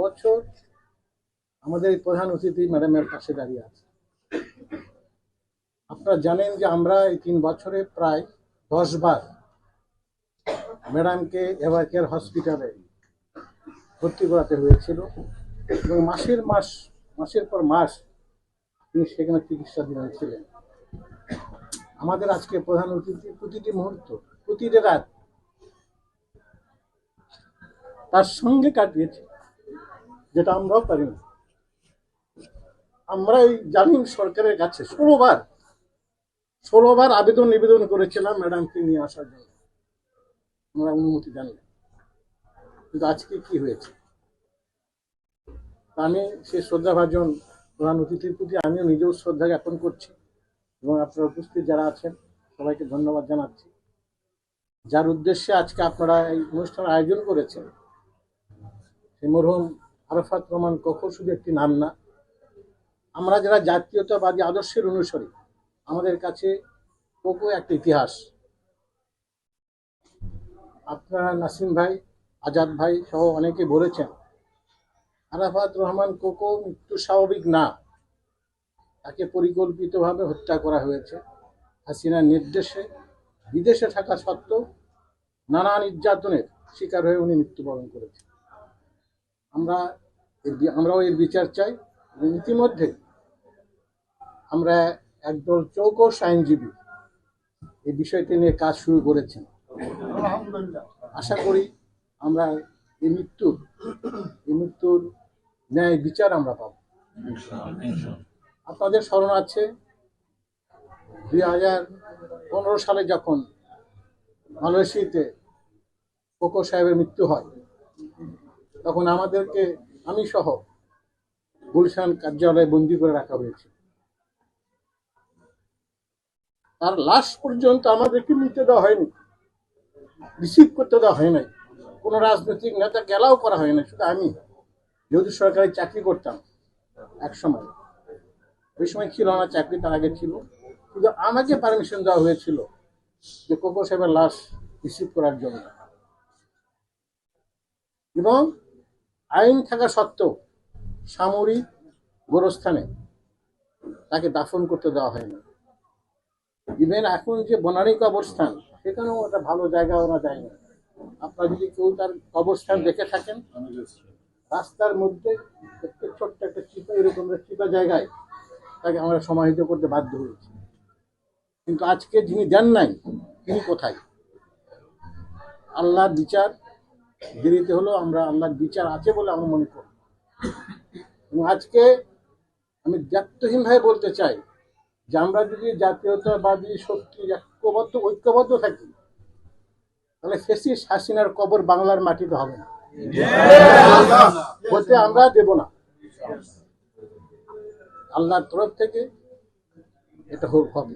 বছর আমাদের এই প্রধান অতিথি ম্যাডামের পাশে দাঁড়িয়ে আছে। আপনারা জানেন যে আমরা এই 3 বছরে প্রায় 10 বার ম্যাডামকে এভার কেয়ার হসপিটালে ভর্তি করাতে হয়েছিল এবং মাসের পর মাস তিনি সেখানে চিকিৎসাধীন ছিলেন। আমাদের আজকে প্রধান অতিথি প্রতিটি মুহূর্ত, প্রতিটি রাত তার সঙ্গে কাটিয়েছে, যেটা আমরাও পারি না। আমরা এই জালিম সরকারের কাছে 16 বার নিবেদন করেছিলাম ম্যাডামকে নিয়ে আসার জন্য, আমরা অনুমতি জানি, কিন্তু আজকে কি হয়েছে। আমি সেই শ্রদ্ধাভাজন প্রধান অতিথির প্রতি আমিও নিজেও শ্রদ্ধা জ্ঞাপন করছি এবং আপনারা উপস্থিত যারা আছেন সবাইকে ধন্যবাদ জানাচ্ছি, যার উদ্দেশ্যে আজকে আপনারা এই অনুষ্ঠানের আয়োজন করেছেন। সেই মরহুম আরাফাত রহমান কোকো শুধু একটি নাম না, আমরা যারা জাতীয়তাবাদী আদর্শের অনুসারী, আমাদের কাছে কোকো একটা ইতিহাস। আপনারা নাসিম ভাই, আজাদ ভাই সহ অনেকে বলেছেন আরাফাত রহমান কোকো মৃত্যু স্বাভাবিক না, তাকে পরিকল্পিতভাবে হত্যা করা হয়েছে। হাসিনার নির্দেশে বিদেশে থাকা সত্ত্বেও নানা নির্যাতনের শিকার হয়ে উনি মৃত্যুবরণ করেছেন। আমরাও এর বিচার চাই। ইতিমধ্যে আমরা একদল চৌকস আইনজীবী এই বিষয়টি নিয়ে কাজ শুরু করেছেন। আশা করি আমরা এই মৃত্যুর ন্যায় বিচার আমরা পাব। আপনাদের স্মরণ আছে 2015 সালে যখন মালয়েশিয়াতে কোকো সাহেবের মৃত্যু হয়, তখন আমাদেরকে আমি সহ গুলশান কার্যালয়ে বন্দী করে রাখা হয়েছিল। তার লাশ পর্যন্ত আমাদেরকে নিতে দেওয়া হয়নি, রিসিভ করতে দেওয়া হয় নাই। কোনো রাজনৈতিক নেতা গেলাও করা হয় না। শুধু আমি যেহেতু সরকারি চাকরি করতাম এক সময়, ওই সময় ছিল না চাকরি, তার আগে ছিল, কিন্তু আমাকে পারমিশন দেওয়া হয়েছিল যে কোকো সাহেবের লাশ রিসিভ করার জন্য, এবং আইন থাকা সত্ত্বেও সামরিক গোরস্থানে তাকে দাফন করতে দেওয়া হয়নি। ইভেন এখন যে বনানী কবরস্থান, সেখানেও একটা ভালো জায়গা ওরা যায় না। আপনারা যদি কেউ তার কবরস্থান দেখে থাকেন, রাস্তার মধ্যে ছোট্ট একটা চিপা, এরকম চিপা জায়গায় তাকে আমরা সমাহিত করতে বাধ্য হয়েছি। কিন্তু আজকে যিনি দেন নাই, তিনি কোথায়? আল্লাহর বিচার দেরিতে হলো, আমরা আল্লাহর বিচার আছে বলে আমরা মনে করি। এবং আজকে আমি দায়িত্বহীনভাবে বলতে চাই যে আমরা যদি জাতীয়তাবাদী শক্তি ঐক্যবদ্ধ থাকি, তাহলে ফ্যাসিস্ট হাসিনার কবর বাংলার মাটিতে হবে না, হতে আমরা দেব না। আল্লাহর তরফ থেকে এটা হবে।